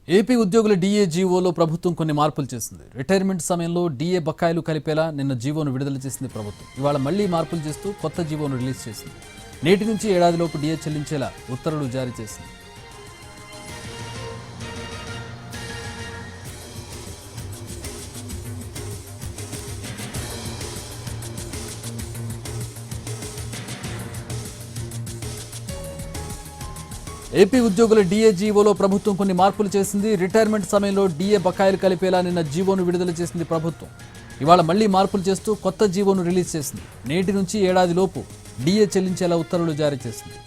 AP ఉద్యోగుల DA జీవోలో ప్రభుత్వం కొన్ని మార్పులు చేసింది. రిటైర్మెంట్ సమయంలో డీఏ బకాయిలు కలిపేలా నిన్న జీవోను విడుదల చేసింది ప్రభుత్వం. ఇవాళ మళ్లీ మార్పులు చేస్తూ కొత్త జీవోను రిలీజ్ చేసింది. నేటి నుంచి ఏడాదిలోపు డీఏ చెల్లించేలా ఉత్తర్వులు జారీ చేసింది. ఏపీ ఉద్యోగుల డీఏ జీవోలో ప్రభుత్వం కొన్ని మార్పులు చేసింది. రిటైర్మెంట్ సమయంలో డీఏ బకాయిలు కలిపేలా నిన్న జీవోను విడుదల చేసింది ప్రభుత్వం. ఇవాళ మళ్లీ మార్పులు చేస్తూ కొత్త జీవోను రిలీజ్ చేసింది. నేటి నుంచి ఏడాదిలోపు డీఏ చెల్లించేలా ఉత్తర్వులు జారీ చేసింది.